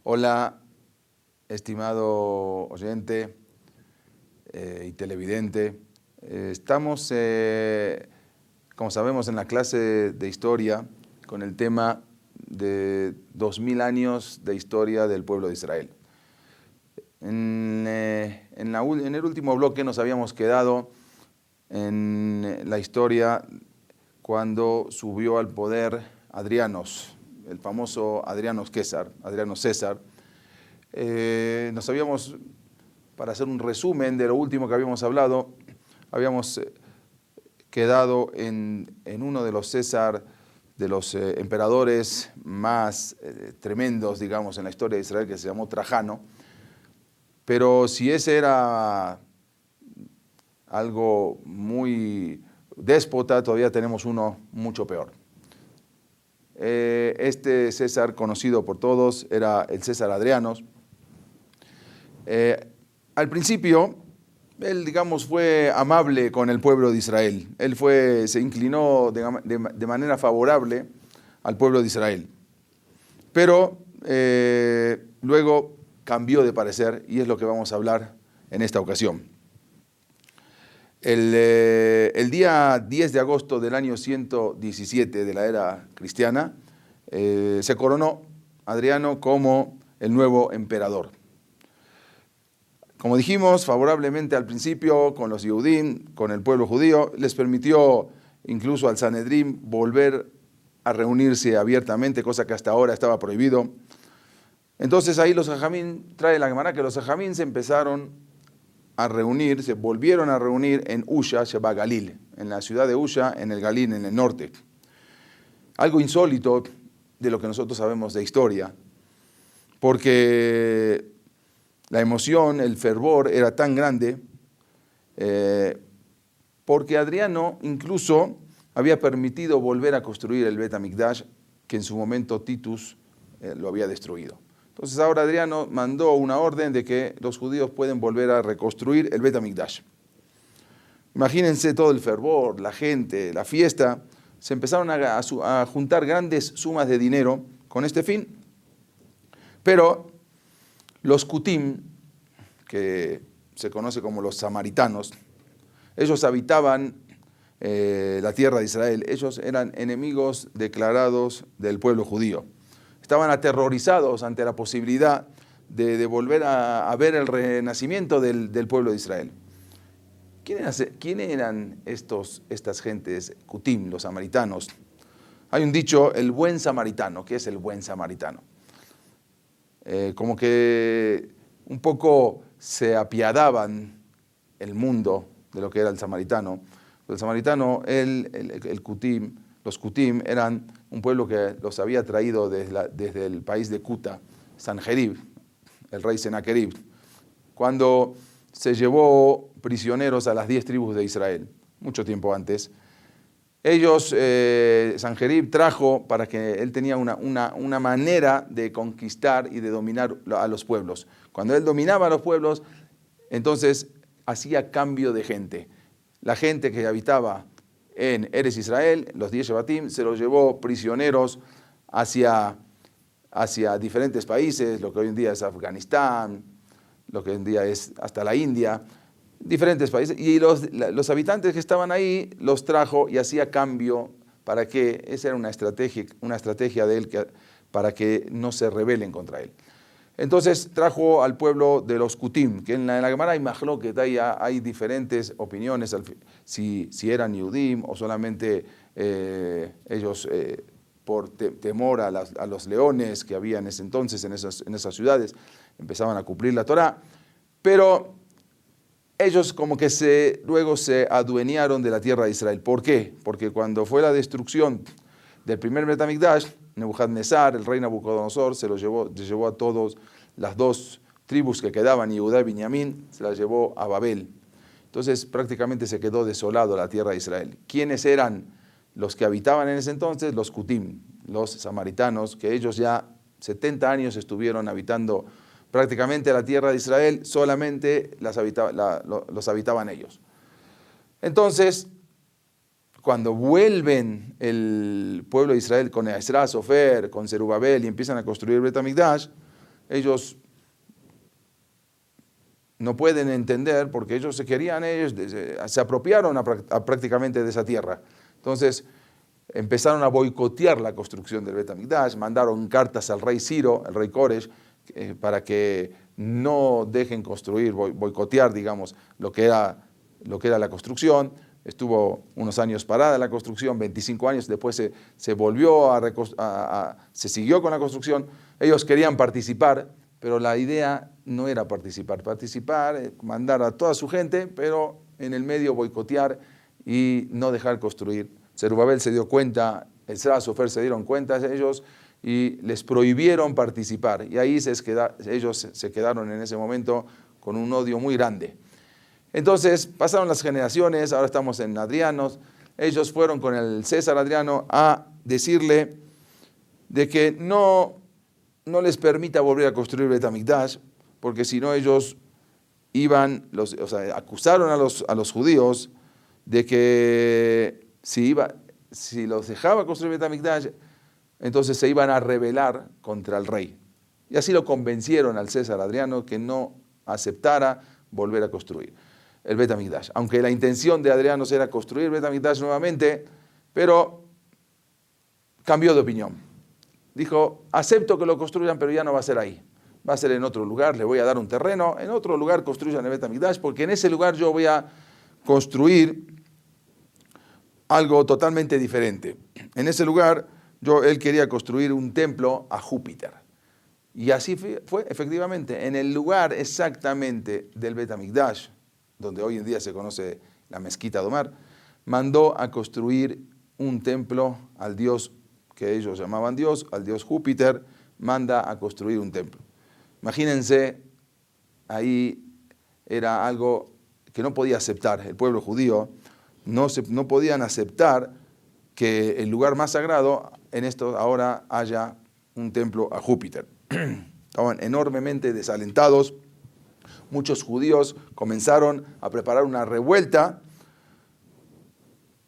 Hola, estimado oyente y televidente. Estamos, como sabemos, en la clase de historia con el tema de 2000 años de historia del pueblo de Israel. En el último bloque nos habíamos quedado en la historia cuando subió al poder Adrianos, el famoso Adriano César. Nos habíamos, para hacer un resumen de lo último que habíamos hablado, habíamos quedado en uno de los César, de los emperadores más tremendos, digamos, en la historia de Israel, que se llamó Trajano. Pero si ese era algo muy déspota, todavía tenemos uno mucho peor. Este César, conocido por todos, era el César Adrianos. Al principio, él, digamos, fue amable con el pueblo de Israel. Él se inclinó de manera favorable al pueblo de Israel. Pero luego cambió de parecer, y es lo que vamos a hablar en esta ocasión. El día 10 de agosto del año 117 de la era cristiana, se coronó Adriano como el nuevo emperador. Como dijimos, favorablemente al principio con los Yehudim, con el pueblo judío, les permitió incluso al Sanedrín volver a reunirse abiertamente, cosa que hasta ahora estaba prohibido. Entonces ahí los Jajamín, trae la Gemara que los Jajamín se empezaron a reunir, se volvieron a reunir en Usha, Sheba Galil, en la ciudad de Usha, en el Galil, en el norte. Algo insólito de lo que nosotros sabemos de historia, porque la emoción, el fervor era tan grande, porque Adriano incluso había permitido volver a construir el Bet HaMikdash, que en su momento Titus lo había destruido. Entonces ahora Adriano mandó una orden de que los judíos pueden volver a reconstruir el Bet HaMikdash. Imagínense todo el fervor, la gente, la fiesta. Se empezaron a juntar grandes sumas de dinero con este fin. Pero los Kutim, que se conoce como los samaritanos, ellos habitaban la tierra de Israel. Ellos eran enemigos declarados del pueblo judío. Estaban aterrorizados ante la posibilidad de volver a ver el renacimiento del pueblo de Israel. ¿Quiénes eran estas gentes, Kutim, los samaritanos? Hay un dicho, el buen samaritano. ¿Qué es el buen samaritano? Como que un poco se apiadaban el mundo de lo que era el samaritano. El samaritano, los Kutim eran un pueblo que los había traído desde el país de Kuta, Sanjerib, el rey Senaquerib, cuando se llevó prisioneros a las 10 tribus de Israel, mucho tiempo antes. Ellos, Sanjerib trajo para que él tenía una manera de conquistar y de dominar a los pueblos. Cuando él dominaba a los pueblos, entonces hacía cambio de gente. La gente que habitaba en Eres Israel, los 10 Shevatim, se los llevó prisioneros hacia diferentes países, lo que hoy en día es Afganistán, lo que hoy en día es hasta la India, diferentes países, y los habitantes que estaban ahí los trajo y hacía cambio para que, esa era una estrategia de él para que no se rebelen contra él. Entonces trajo al pueblo de los Kutim, que en la Gemara hay Mahlokes, hay diferentes opiniones, si eran Yehudim o solamente ellos por temor a los leones que había en ese entonces en esas ciudades, empezaban a cumplir la Torá, pero ellos como que luego se adueñaron de la tierra de Israel. ¿Por qué? Porque cuando fue la destrucción del primer Bet HaMikdash, Nebuchadnezzar, el rey Nabucodonosor, se llevó a todos las 2 tribus que quedaban, Yehudá y Binyamin, se las llevó a Babel. Entonces prácticamente se quedó desolado la tierra de Israel. ¿Quiénes eran los que habitaban en ese entonces? Los Kutim, los samaritanos, que ellos ya 70 años estuvieron habitando prácticamente la tierra de Israel, solamente los habitaban ellos. Entonces, cuando vuelven el pueblo de Israel con Ezra, Sofer, con Zerubabel y empiezan a construir el Bet HaMikdash, ellos no pueden entender porque ellos se apropiaron prácticamente de esa tierra. Entonces empezaron a boicotear la construcción del Bet HaMikdash, mandaron cartas al rey Ciro, el rey Koresh, para que no dejen construir, boicotear, digamos, lo que era la construcción. Estuvo unos años parada la construcción, 25 años, después se volvió se siguió con la construcción. Ellos querían participar, pero la idea no era participar, mandar a toda su gente, pero en el medio boicotear y no dejar construir. Zerubabel se dio cuenta, Ezra, Sofer se dieron cuenta ellos y les prohibieron participar. Y ahí ellos se quedaron en ese momento con un odio muy grande. Entonces pasaron las generaciones, ahora estamos en Adrianos. Ellos fueron con el César Adriano a decirle de que no les permita volver a construir Bet HaMikdash, porque si no ellos acusaron a los judíos de que si los dejaba construir Bet HaMikdash, entonces se iban a rebelar contra el rey. Y así lo convencieron al César Adriano que no aceptara volver a construir el Bet HaMikdash. Aunque la intención de Adriano era construir Bet HaMikdash nuevamente, pero cambió de opinión. Dijo, acepto que lo construyan, pero ya no va a ser ahí. Va a ser en otro lugar, le voy a dar un terreno, en otro lugar construyan el Bet HaMikdash, porque en ese lugar yo voy a construir algo totalmente diferente. En ese lugar, él quería construir un templo a Júpiter. Y así fue, efectivamente, en el lugar exactamente del Bet HaMikdash, donde hoy en día se conoce la mezquita de Omar, mandó a construir un templo al dios que ellos llamaban Dios, al dios Júpiter, manda a construir un templo. Imagínense, ahí era algo que no podía aceptar el pueblo judío, no podían aceptar que el lugar más sagrado en esto ahora haya un templo a Júpiter. Estaban enormemente desalentados. Muchos judíos comenzaron a preparar una revuelta,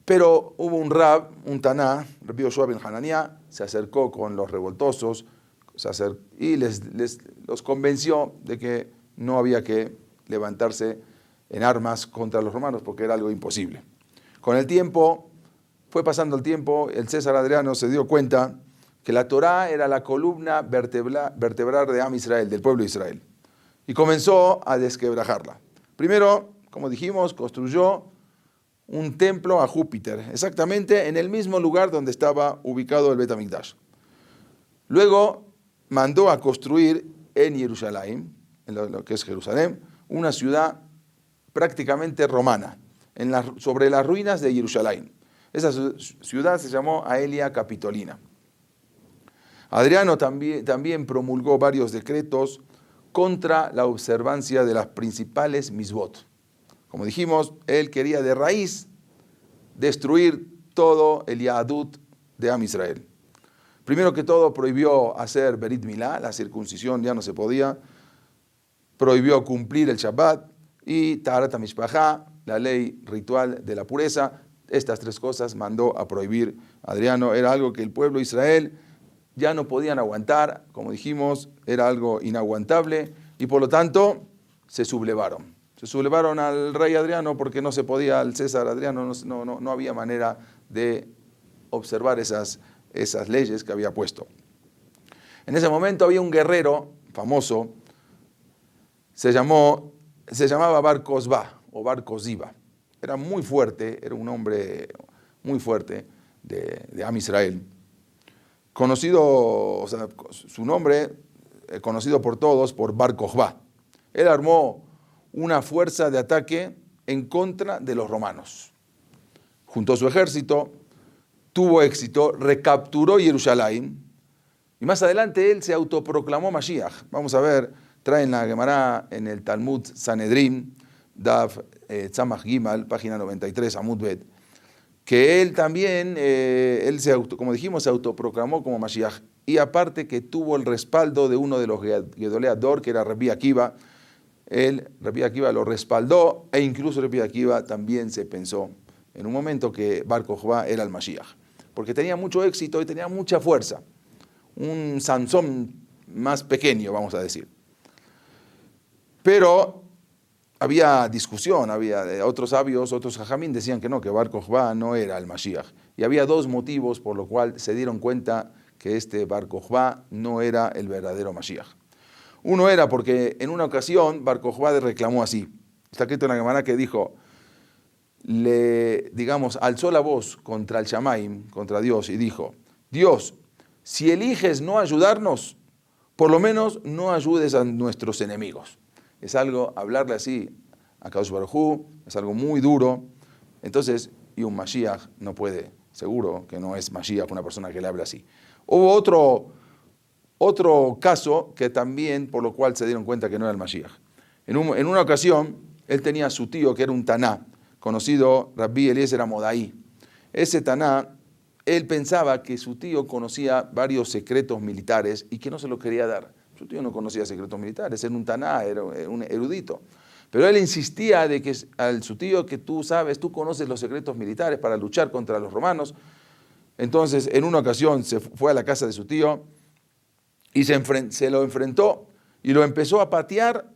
pero hubo un rab, un taná, Rabbi Yoshua ben Hananiah, se acercó con los revoltosos y los convenció de que no había que levantarse en armas contra los romanos porque era algo imposible. Con el tiempo, fue pasando el tiempo, el César Adriano se dio cuenta que la Torá era la columna vertebral de Am Israel, del pueblo de Israel, y comenzó a desquebrajarla. Primero, como dijimos, construyó un templo a Júpiter, exactamente en el mismo lugar donde estaba ubicado el Bet HaMikdash. Luego mandó a construir en Jerusalén, en lo que es Jerusalén, una ciudad prácticamente romana, sobre las ruinas de Jerusalén. Esa ciudad se llamó Aelia Capitolina. Adriano también promulgó varios decretos contra la observancia de las principales misbot. Como dijimos, él quería de raíz destruir todo el Yahadut de Am Israel. Primero que todo prohibió hacer Berit Milá, la circuncisión ya no se podía, prohibió cumplir el Shabbat y Taharat HaMishpachá, la ley ritual de la pureza. Estas tres cosas mandó a prohibir Adriano. Era algo que el pueblo de Israel ya no podían aguantar, como dijimos, era algo inaguantable y por lo tanto se sublevaron. Se sublevaron al rey Adriano porque no se podía, al César Adriano no había manera de observar esas leyes que había puesto. En ese momento había un guerrero famoso, se llamaba Bar Kozba o Bar Koziba. Era muy fuerte, era un hombre muy fuerte de Am Israel. Conocido, su nombre, conocido por todos, por Bar Kokhba. Él armó una fuerza de ataque en contra de los romanos. Juntó su ejército, tuvo éxito, recapturó Jerusalén y más adelante él se autoproclamó Mashiach. Vamos a ver, traen la Gemara en el Talmud Sanedrín, Daf Tzamach Gimal, página 93, Amud Bet, que él también, como dijimos, se autoproclamó como Mashiach. Y aparte que tuvo el respaldo de uno de los Gedolei Hador, que era Rabbi Akiva. Rabbi Akiva lo respaldó e incluso Rabbi Akiva también se pensó en un momento que Bar Kokhba era el Mashiach. Porque tenía mucho éxito y tenía mucha fuerza. Un Sansón más pequeño, vamos a decir. Pero había discusión, había otros sabios, otros jajamín decían que no, que Bar Kokhba no era el Mashiach. Y había dos motivos por los cuales se dieron cuenta que este Bar Kokhba no era el verdadero Mashiach. Uno era porque en una ocasión Bar Kokhba reclamó así. Está escrito en la Gemara que dijo, alzó la voz contra el Shamaim, contra Dios, y dijo, Dios, si eliges no ayudarnos, por lo menos no ayudes a nuestros enemigos. Es algo, hablarle así a Kadosh Baruj Hu, es algo muy duro. Entonces, y un Mashiach no puede, seguro que no es Mashiach una persona que le habla así. Hubo otro caso que también, por lo cual se dieron cuenta que no era el Mashiach. En una ocasión, él tenía a su tío que era un Taná, conocido Rabbi Eliezer Amodai. Ese Taná, él pensaba que su tío conocía varios secretos militares y que no se los quería dar. Su tío no conocía secretos militares, era un Taná, era un erudito. Pero él insistía de que a su tío que tú conoces los secretos militares para luchar contra los romanos. Entonces, en una ocasión se fue a la casa de su tío y se lo enfrentó y lo empezó a patear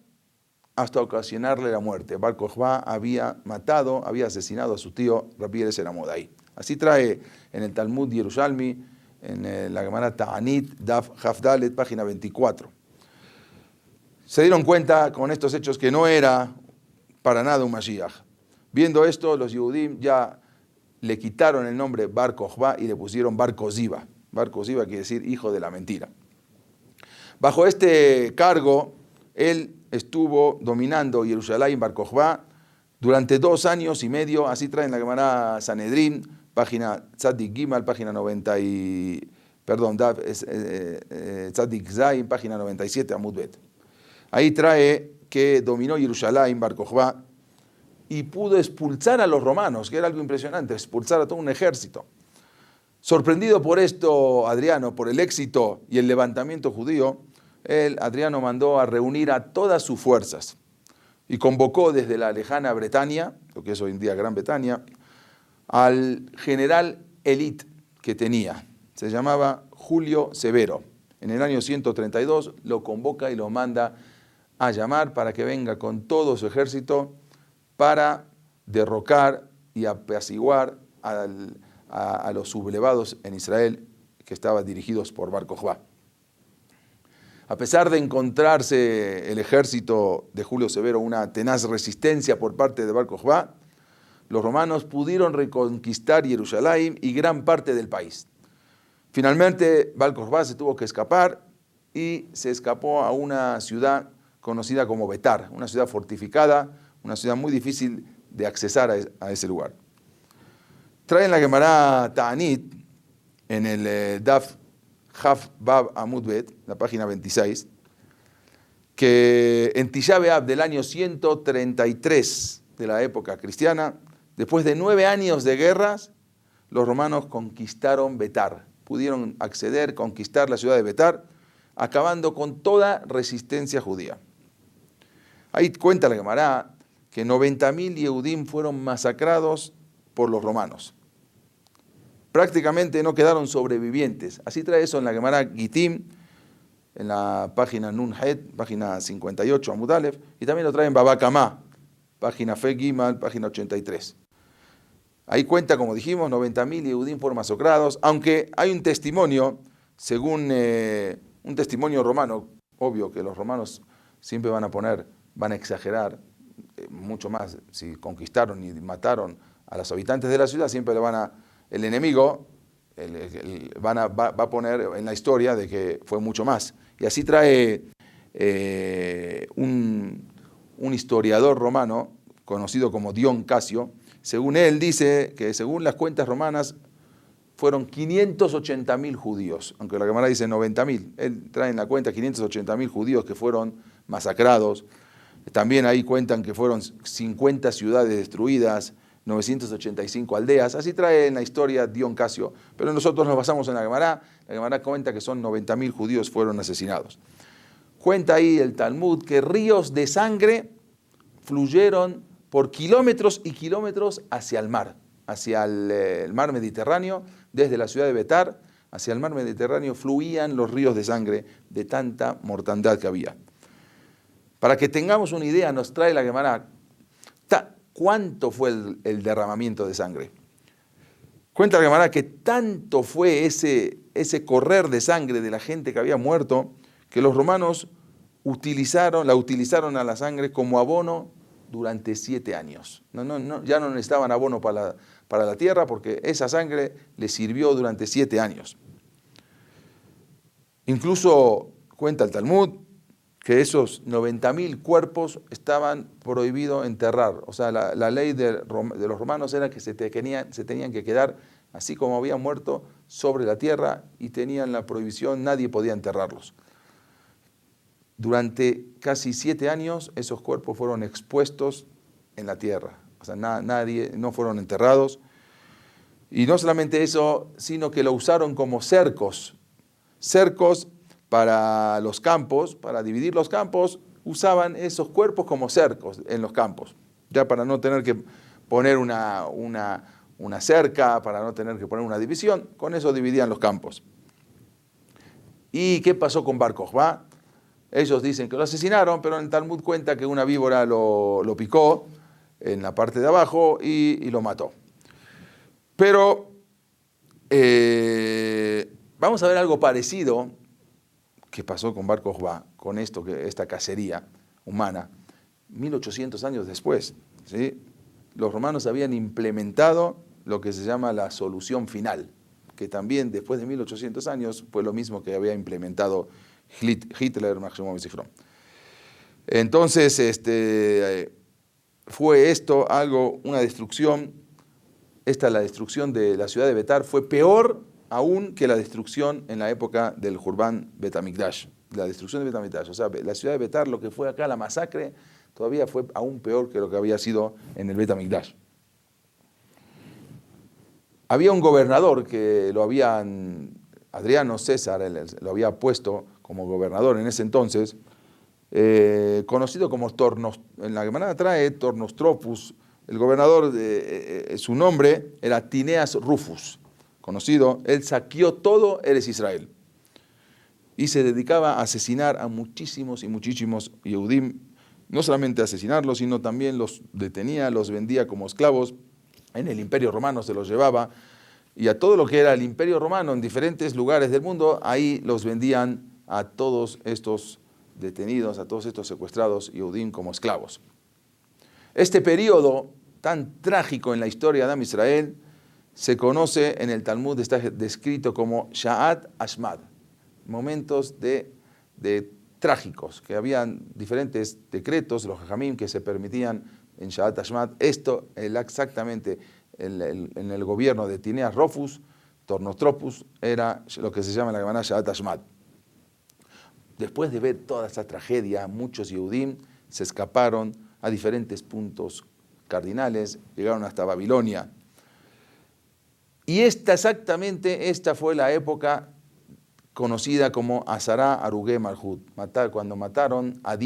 hasta ocasionarle la muerte. Bar Kokhba había asesinado a su tío Rabbi Eliezer Amodai. Así trae en el Talmud Yerushalmi, en la Gemara Ta'anit, Daf Hafdalet, página 24. Se dieron cuenta con estos hechos que no era para nada un Mashiach. Viendo esto, los Yehudim ya le quitaron el nombre Bar Kokhba y le pusieron Bar Koziba. Bar Koziba quiere decir hijo de la mentira. Bajo este cargo, él estuvo dominando Jerusalén, Bar Kokhba, durante 2 años y medio. Así trae en la Gemara Sanedrín, página Tzadik Gimal, página 90 Tzadik Zayin, página 97, Amud Bet. Ahí trae que dominó Jerusalén, Bar Kokhba, y pudo expulsar a los romanos, que era algo impresionante, expulsar a todo un ejército. Sorprendido por esto, Adriano, por el éxito y el levantamiento judío, Adriano mandó a reunir a todas sus fuerzas y convocó desde la lejana Bretaña, lo que es hoy en día Gran Bretaña, al general élite que tenía. Se llamaba Julio Severo. En el año 132 lo convoca y lo manda a llamar para que venga con todo su ejército para derrocar y apaciguar a los sublevados en Israel que estaban dirigidos por Bar Kokhba. A pesar de encontrarse el ejército de Julio Severo una tenaz resistencia por parte de Bar Kokhba, los romanos pudieron reconquistar Jerusalén y gran parte del país. Finalmente, Bar Kokhba se tuvo que escapar y se escapó a una ciudad conocida como Betar, una ciudad fortificada, una ciudad muy difícil de accesar a ese lugar. Traen la Gemara Ta'anit en el Daf Haf Bab Amud Bet, la página 26, que en Tisha B'Av del año 133 de la época cristiana, después de 9 años de guerras, los romanos conquistaron Betar, pudieron conquistar la ciudad de Betar, acabando con toda resistencia judía. Ahí cuenta la Gemara que 90.000 Yehudim fueron masacrados por los romanos. Prácticamente no quedaron sobrevivientes. Así trae eso en la Gemara Gitim, en la página Nun Het, página 58, Amud Aleph, y también lo trae en Baba Kamá, página Fe Gimal, página 83. Ahí cuenta, como dijimos, 90.000 Yehudim fueron masacrados, aunque hay un testimonio, según un testimonio romano, obvio que los romanos siempre van a exagerar mucho más. Si conquistaron y mataron a los habitantes de la ciudad, siempre el enemigo va a poner en la historia de que fue mucho más. Y así trae un historiador romano, conocido como Dion Casio. Según él dice que según las cuentas romanas fueron 580.000 judíos, aunque la Gemara dice 90.000. Él trae en la cuenta 580.000 judíos que fueron masacrados. También ahí cuentan que fueron 50 ciudades destruidas, 985 aldeas. Así trae en la historia Dion Casio. Pero nosotros nos basamos en la Gemara. La Gemara cuenta que son 90.000 judíos fueron asesinados. Cuenta ahí el Talmud que ríos de sangre fluyeron por kilómetros y kilómetros hacia el mar, hacia el mar Mediterráneo, desde la ciudad de Betar hacia el mar Mediterráneo fluían los ríos de sangre de tanta mortandad que había. Para que tengamos una idea, nos trae la Gemara, ¿cuánto fue el derramamiento de sangre? Cuenta la Gemara que tanto fue ese correr de sangre de la gente que había muerto, que los romanos la utilizaron a la sangre como abono durante 7 años. Ya no necesitaban abono para la tierra porque esa sangre les sirvió durante 7 años. Incluso cuenta el Talmud que esos 90.000 cuerpos estaban prohibido enterrar. O sea, la ley de los romanos era que se tenían que quedar así como habían muerto sobre la tierra y tenían la prohibición, nadie podía enterrarlos. Durante casi 7 años esos cuerpos fueron expuestos en la tierra. O sea, no fueron enterrados. Y no solamente eso, sino que lo usaron como cercos. Cercos para los campos, para dividir los campos, usaban esos cuerpos como cercos en los campos. Ya para no tener que poner una cerca, para no tener que poner una división, con eso dividían los campos. ¿Y qué pasó con Bar Kokhba? Ellos dicen que lo asesinaron, pero en el Talmud cuenta que una víbora lo picó en la parte de abajo y lo mató. Pero vamos a ver algo parecido que pasó con Bar Kokhba, con esta cacería humana, 1800 años después. ¿Sí? Los romanos habían implementado lo que se llama la solución final, que también después de 1800 años fue lo mismo que había implementado Hitler, Máximo Zichron. Entonces, fue esto una destrucción. La destrucción de la ciudad de Betar fue peor aún que la destrucción en la época del Jurban Bet HaMikdash. La destrucción de Bet HaMikdash, o sea, la ciudad de Betar, lo que fue acá la masacre, todavía fue aún peor que lo que había sido en el Bet HaMikdash. Había un gobernador que Adriano César lo había puesto como gobernador en ese entonces, conocido como en la Gemara trae Tornostropus. El gobernador, su nombre era Tineas Rufus, conocido. Él saqueó todo Eretz Israel y se dedicaba a asesinar a muchísimos y muchísimos Yehudim, no solamente a asesinarlos, sino también los detenía, los vendía como esclavos. En el Imperio Romano se los llevaba, y a todo lo que era el Imperio Romano en diferentes lugares del mundo, ahí los vendían a todos estos detenidos, a todos estos secuestrados Yehudim como esclavos. Este periodo tan trágico en la historia de Am Israel se conoce en el Talmud, está descrito como Sha'at Ashmad, momentos de trágicos, que habían diferentes decretos, los Jajamim, que se permitían en Sha'at Ashmad. Esto exactamente en el gobierno de Tineas Rufus, Tornostropus, era lo que se llama en la Gemara Sha'at Ashmad. Después de ver toda esa tragedia, muchos Yehudim se escaparon a diferentes puntos cardinales, llegaron hasta Babilonia. Y esta fue la época conocida como Asara Arugé Malhut, cuando mataron a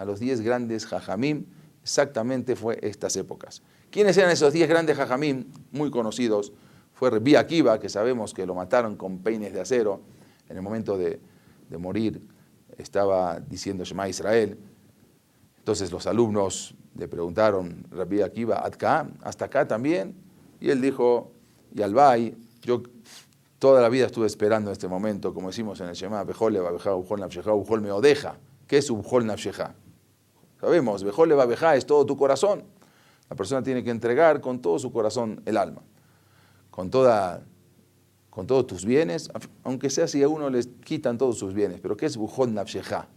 los 10 grandes Jajamim. Exactamente fue estas épocas. ¿Quiénes eran esos 10 grandes Jajamim muy conocidos? Fue Rabbi Akiva, que sabemos que lo mataron con peines de acero. En el momento de morir estaba diciendo Shema Israel. Entonces los alumnos le preguntaron, Rabbi Akiva, ¿hasta acá también? Y él dijo, Yalbai, yo toda la vida estuve esperando este momento, como decimos en el Shema, Bejol Levabeja, Ubjol Nafsheja, Ubjol Meodeja. ¿Qué es Ubjol Nafsheja? Sabemos, Bejol Levabeja es todo tu corazón. La persona tiene que entregar con todo su corazón el alma, con todos tus bienes, aunque sea si a uno les quitan todos sus bienes. Pero ¿qué es Ubjol Nafsheja?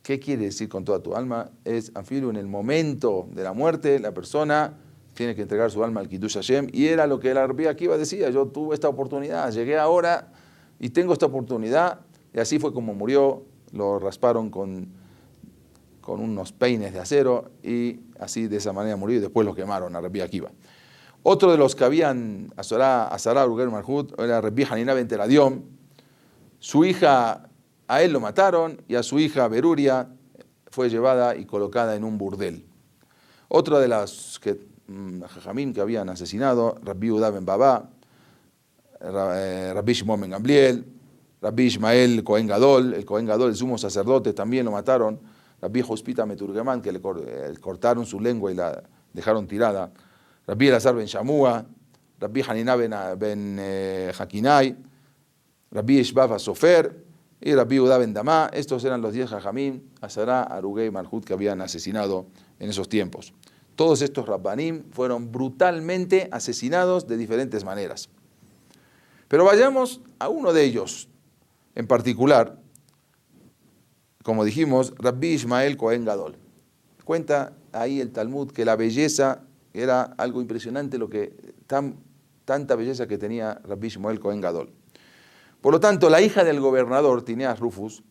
¿Qué quiere decir con toda tu alma? Es, afilu, en el momento de la muerte, la persona tiene que entregar su alma al Kiddush Hashem, y era lo que el Rabbi Akiva decía, yo tuve esta oportunidad, llegué ahora y tengo esta oportunidad, y así fue como murió, lo rasparon con unos peines de acero, y así de esa manera murió, y después lo quemaron a Rabbi Akiva. Otro de los que habían Asara Arugé Malhut era Rabbi Hanina ben Teradión. Su hija, a él lo mataron, y a su hija Beruria fue llevada y colocada en un burdel. Otro de las Jajamim que habían asesinado, Rabbi Yehuda ben Baba, Rabbi Shimon ben Gamliel, Rabbi Ishmael Cohen Gadol, el Cohen Gadol, el sumo sacerdote, también lo mataron. Rabbi Jospita Meturgemán, que le cortaron su lengua y la dejaron tirada. Rabbi Elazar ben Shamua, Rabbi Haniná ben Hakinai, Rabbi Eshbaf Sofer y Rabbi Udá ben Damá. Estos eran los 10 Jajamim, Azará, Arugé y Malhut que habían asesinado en esos tiempos. Todos estos Rabbanim fueron brutalmente asesinados de diferentes maneras. Pero vayamos a uno de ellos en particular, como dijimos, Rabbi Ishmael Cohen Gadol. Cuenta ahí el Talmud que la belleza era algo impresionante, tanta belleza que tenía Rabbi Ishmael Cohen Gadol. Por lo tanto, la hija del gobernador, Tineas Rufus,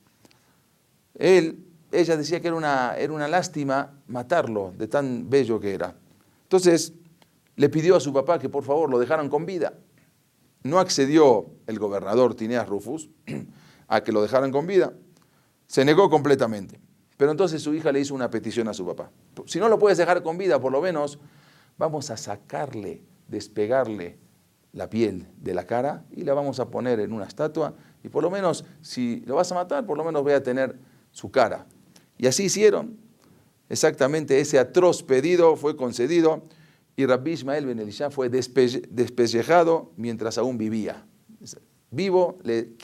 ella decía que era una lástima matarlo, de tan bello que era. Entonces, le pidió a su papá que por favor lo dejaran con vida. No accedió el gobernador Tineas Rufus a que lo dejaran con vida. Se negó completamente. Pero entonces su hija le hizo una petición a su papá. Si no lo puedes dejar con vida, por lo menos vamos a sacarle, despegarle la piel de la cara y la vamos a poner en una estatua. Y por lo menos, si lo vas a matar, por lo menos voy a tener su cara. Y así hicieron. Exactamente ese atroz pedido fue concedido. Y Rabbi Ishmael ben Elisha fue despellejado mientras aún vivía. Vivo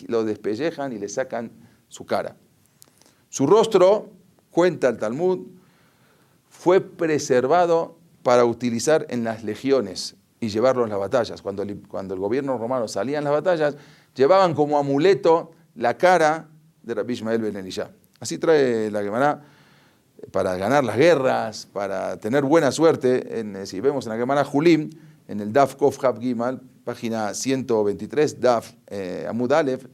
lo despellejan y le sacan su cara. Su rostro, cuenta el Talmud, fue preservado para utilizar en las legiones y llevarlo en las batallas. Cuando el gobierno romano salía en las batallas, llevaban como amuleto la cara de Rabbi Ishmael ben Elisha. Así trae la Gemara. Para ganar las guerras, para tener buena suerte, si vemos en la Gemara Julim, en el Daf Kof Hab Gimal, página 123, Daf Amud Aleph,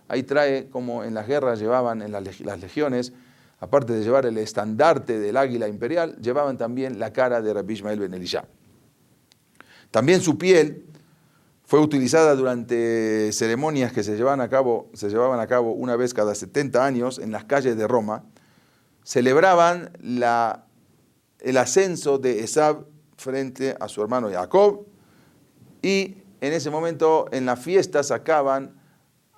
ahí trae como en las guerras llevaban, en las legiones, aparte de llevar el estandarte del águila imperial, llevaban también la cara de Rabbi Ishmael ben Elisha. También su piel fue utilizada durante ceremonias que se llevaban a cabo una vez cada 70 años en las calles de Roma. Celebraban el ascenso de Esab frente a su hermano Jacob y en ese momento en la fiesta sacaban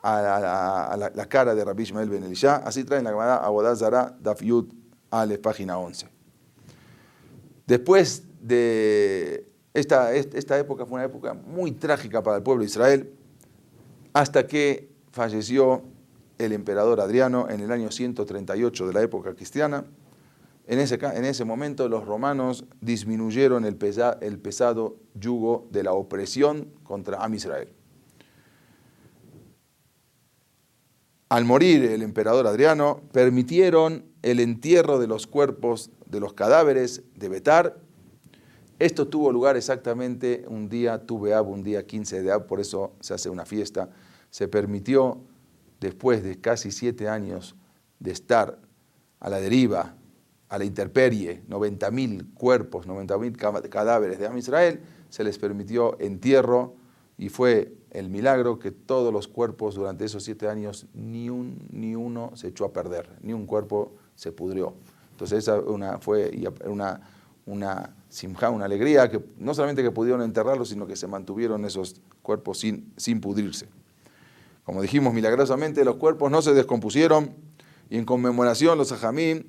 a la cara de Rabbi Ishmael ben Elisha. Así traen la Gemara Avodah Zará Daf Yud Aleph, página 11. Después de esta época, fue una época muy trágica para el pueblo de Israel, hasta que falleció el emperador Adriano en el año 138 de la época cristiana. En ese momento los romanos disminuyeron el pesado yugo de la opresión contra Am Israel. Al morir el emperador Adriano, permitieron el entierro de los cuerpos de los cadáveres de Betar. Esto tuvo lugar exactamente un día Tu B'Av, un día 15 de Av, por eso se hace una fiesta. Se permitió, después de casi 7 años de estar a la deriva, a la intemperie, 90.000 cuerpos, 90.000 cadáveres de Am Israel, se les permitió entierro y fue el milagro que todos los cuerpos durante esos 7 años, ni uno se echó a perder, ni un cuerpo se pudrió. Entonces esa fue una simjá, una alegría, que no solamente que pudieron enterrarlos, sino que se mantuvieron esos cuerpos sin pudrirse. Como dijimos, milagrosamente los cuerpos no se descompusieron y en conmemoración los Jajamim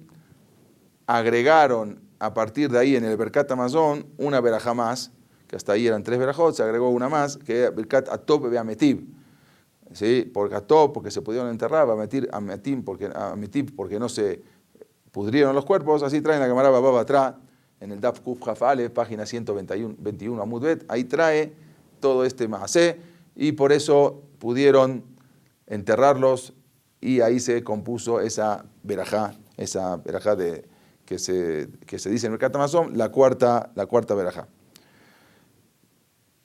agregaron a partir de ahí en el Berkat Hamazon una verajá más, que hasta ahí eran 3 verajot, se agregó una más, que es Berkat Atov Be'ametib. ¿Sí? Porque Atov, porque se pudieron enterrar, Ametib, porque no se pudrieron los cuerpos. Así traen la Gemara Baba Batra en el Daf Kuf Haf Aleph, página 121 Amud Bet, ahí trae todo este maasé y por eso pudieron enterrarlos y ahí se compuso esa verajá que se dice en el Berkat Hamazon, la cuarta verajá.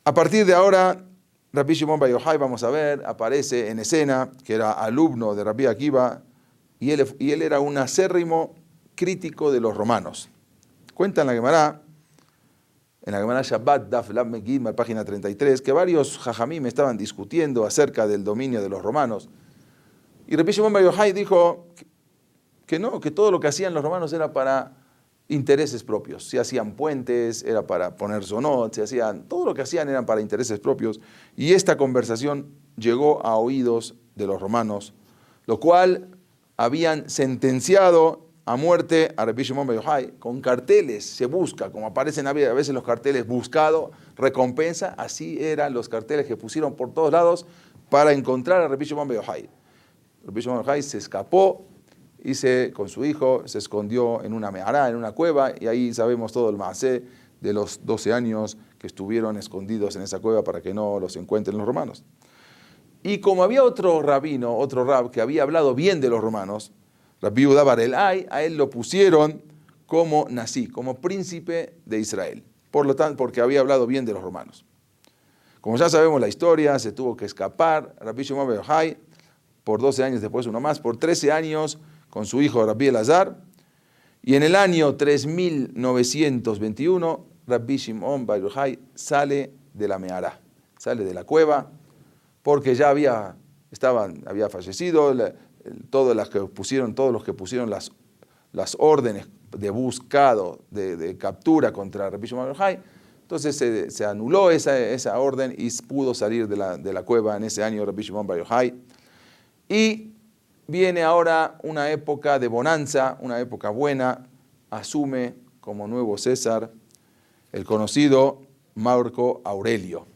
A partir de ahora, Rabbi Shimon bar Yochai, vamos a ver, aparece en escena, que era alumno de Rabbi Akiva, y él era un acérrimo crítico de los romanos. Cuenta en la Gemara Shabbat, Daf Lamed Gimel, página 33, que varios jajamim estaban discutiendo acerca del dominio de los romanos. Y Rabbi Shimon bar Yochai dijo que no, que todo lo que hacían los romanos era para intereses propios. Si hacían puentes, era para poner zonot, todo lo que hacían eran para intereses propios. Y esta conversación llegó a oídos de los romanos, lo cual habían sentenciado a muerte a Rabbi Shimon bar Yochai con carteles. Se busca, como aparecen a veces los carteles, buscado, recompensa. Así eran los carteles que pusieron por todos lados para encontrar a Rabbi Shimon bar Yochai. Rabbi Shimon bar Yochai se escapó y con su hijo se escondió en una mehará, en una cueva, y ahí sabemos todo el maasé de los 12 años que estuvieron escondidos en esa cueva para que no los encuentren los romanos. Y como había otro rabino, otro rab, que había hablado bien de los romanos, Rabbi Yehuda bar Elai, a él lo pusieron como Nasí, como príncipe de Israel, por lo tanto, porque había hablado bien de los romanos. Como ya sabemos la historia, se tuvo que escapar Rabbi Shimon bar Yochai por 12 años, después uno más, por 13 años, con su hijo Rabbi Elazar, y en el año 3921, Rabbi Shimon bar Yochai sale de la mehará, sale de la cueva, porque ya había fallecido, todos los que pusieron las órdenes de buscado, de captura contra Rabbi Shimon bar Yochai. Entonces se anuló esa orden y pudo salir de la cueva en ese año Rabbi Shimon bar Yochai. Y viene ahora una época de bonanza, una época buena. Asume como nuevo César el conocido Marco Aurelio.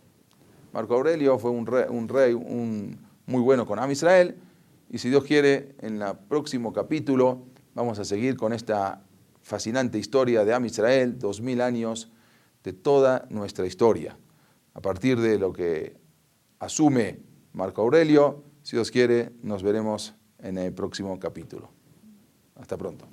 Marco Aurelio fue un rey muy bueno con Am Israel, y si Dios quiere, en el próximo capítulo vamos a seguir con esta fascinante historia de Am Israel, 2000 años de toda nuestra historia. A partir de lo que asume Marco Aurelio, si Dios quiere, nos veremos en el próximo capítulo. Hasta pronto.